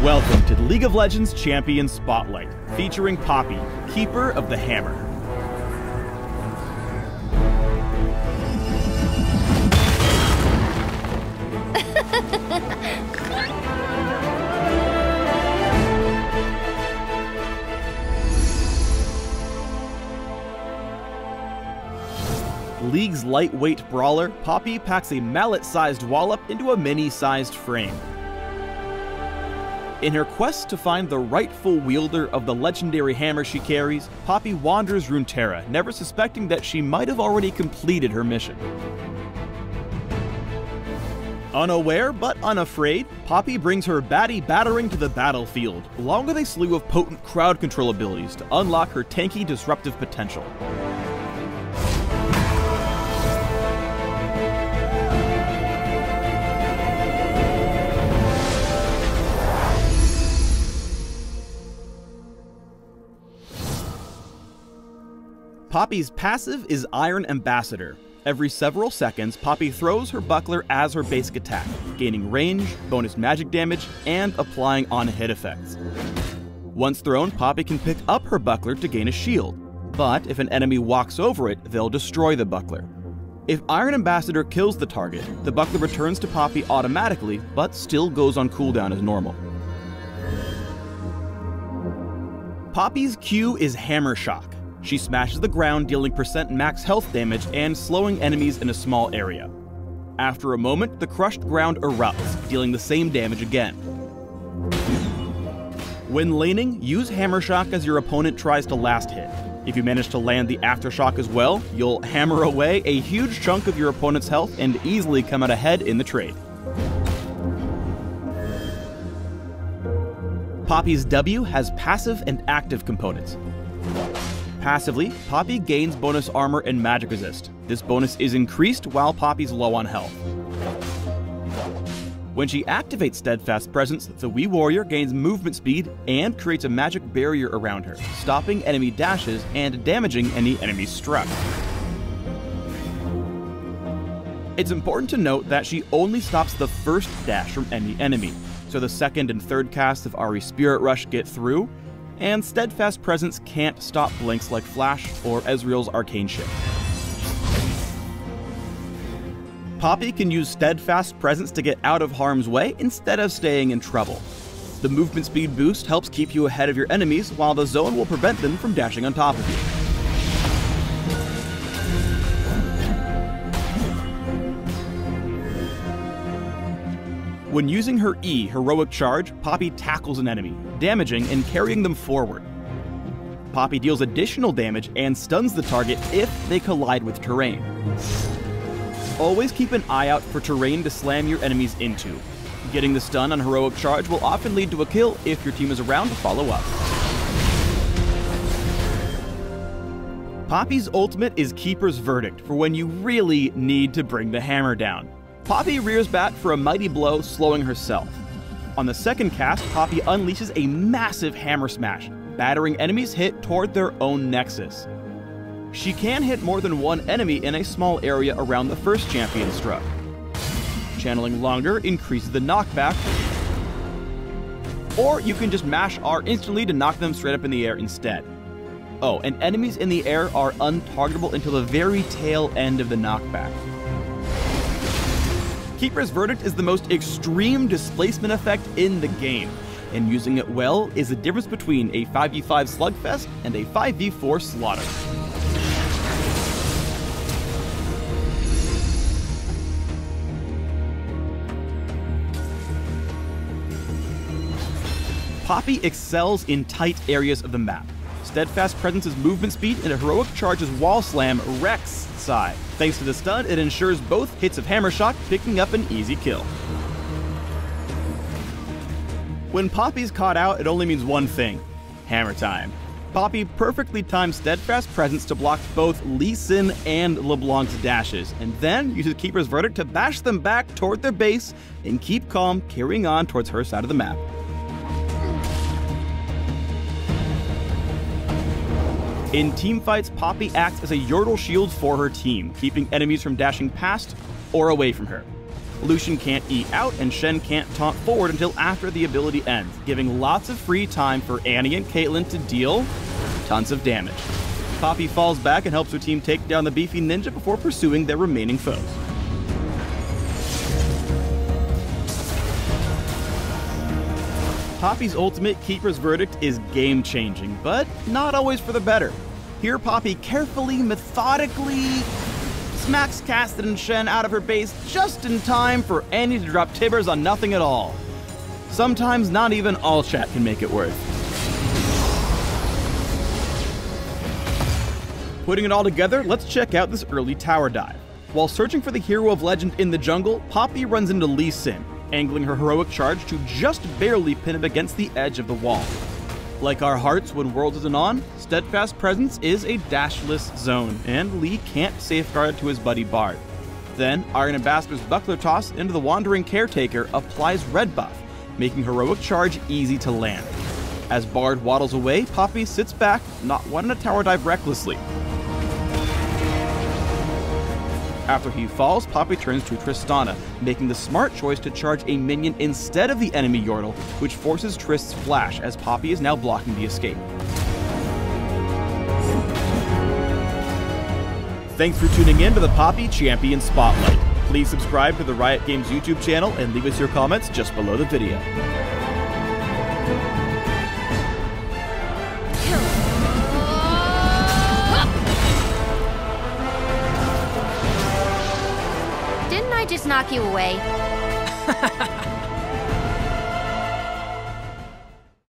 Welcome to League of Legends Champion Spotlight, featuring Poppy, Keeper of the Hammer. League's lightweight brawler, Poppy packs a mallet-sized wallop into a mini-sized frame. In her quest to find the rightful wielder of the legendary hammer she carries, Poppy wanders Runeterra, never suspecting that she might have already completed her mission. Unaware but unafraid, Poppy brings her baddie battering to the battlefield, along with a slew of potent crowd control abilities to unlock her tanky disruptive potential. Poppy's passive is Iron Ambassador. Every several seconds, Poppy throws her buckler as her basic attack, gaining range, bonus magic damage, and applying on-hit effects. Once thrown, Poppy can pick up her buckler to gain a shield, but if an enemy walks over it, they'll destroy the buckler. If Iron Ambassador kills the target, the buckler returns to Poppy automatically, but still goes on cooldown as normal. Poppy's Q is Hammer Shock. She smashes the ground, dealing % max health damage and slowing enemies in a small area. After a moment, the crushed ground erupts, dealing the same damage again. When laning, use Hammer Shock as your opponent tries to last hit. If you manage to land the Aftershock as well, you'll hammer away a huge chunk of your opponent's health and easily come out ahead in the trade. Poppy's W has passive and active components. Passively, Poppy gains bonus armor and magic resist. This bonus is increased while Poppy's low on health. When she activates Steadfast Presence, the Wii Warrior gains movement speed and creates a magic barrier around her, stopping enemy dashes and damaging any enemies struck. It's important to note that she only stops the first dash from any enemy, so the second and third casts of Ahri's Spirit Rush get through, and Steadfast Presence can't stop blinks like Flash or Ezreal's Arcane Shift. Poppy can use Steadfast Presence to get out of harm's way instead of staying in trouble. The movement speed boost helps keep you ahead of your enemies, while the zone will prevent them from dashing on top of you. When using her E, Heroic Charge, Poppy tackles an enemy, damaging and carrying them forward. Poppy deals additional damage and stuns the target if they collide with terrain. Always keep an eye out for terrain to slam your enemies into. Getting the stun on Heroic Charge will often lead to a kill if your team is around to follow up. Poppy's ultimate is Keeper's Verdict for when you really need to bring the hammer down. Poppy rears back for a mighty blow, slowing herself. On the second cast, Poppy unleashes a massive hammer smash, battering enemies hit toward their own nexus. She can hit more than one enemy in a small area around the first champion struck. Channeling longer increases the knockback, or you can just mash R instantly to knock them straight up in the air instead. Oh, and enemies in the air are untargetable until the very tail end of the knockback. Keeper's Verdict is the most extreme displacement effect in the game, and using it well is the difference between a 5v5 slugfest and a 5v4 slaughter. Poppy excels in tight areas of the map. Steadfast Presence's movement speed and a Heroic Charge's wall slam wrecks Psy. Thanks to the stun, it ensures both hits of Hammer Shock, picking up an easy kill. When Poppy's caught out, it only means one thing: hammer time. Poppy perfectly times Steadfast Presence to block both Lee Sin and LeBlanc's dashes, and then uses Keeper's Verdict to bash them back toward their base and keep calm, carrying on towards her side of the map. In teamfights, Poppy acts as a Yordle shield for her team, keeping enemies from dashing past or away from her. Lucian can't E out, and Shen can't taunt forward until after the ability ends, giving lots of free time for Annie and Caitlyn to deal tons of damage. Poppy falls back and helps her team take down the beefy ninja before pursuing their remaining foes. Poppy's ultimate, Keeper's Verdict, is game-changing, but not always for the better. Here Poppy carefully, methodically smacks Cassidy and Shen out of her base just in time for Annie to drop Tibbers on nothing at all. Sometimes not even all chat can make it work. Putting it all together, let's check out this early tower dive. While searching for the hero of legend in the jungle, Poppy runs into Lee Sin, angling her heroic charge to just barely pin him against the edge of the wall. Like our hearts when Worlds isn't on, Steadfast Presence is a dashless zone, and Lee can't safeguard it to his buddy Bard. Then, Iron Ambassador's buckler toss into the Wandering Caretaker applies red buff, making heroic charge easy to land. As Bard waddles away, Poppy sits back, not wanting to tower dive recklessly. After he falls, Poppy turns to Tristana, making the smart choice to charge a minion instead of the enemy Yordle, which forces Trist's flash as Poppy is now blocking the escape. Thanks for tuning in to the Poppy Champion Spotlight. Please subscribe to the Riot Games YouTube channel and leave us your comments just below the video. Didn't I just knock you away?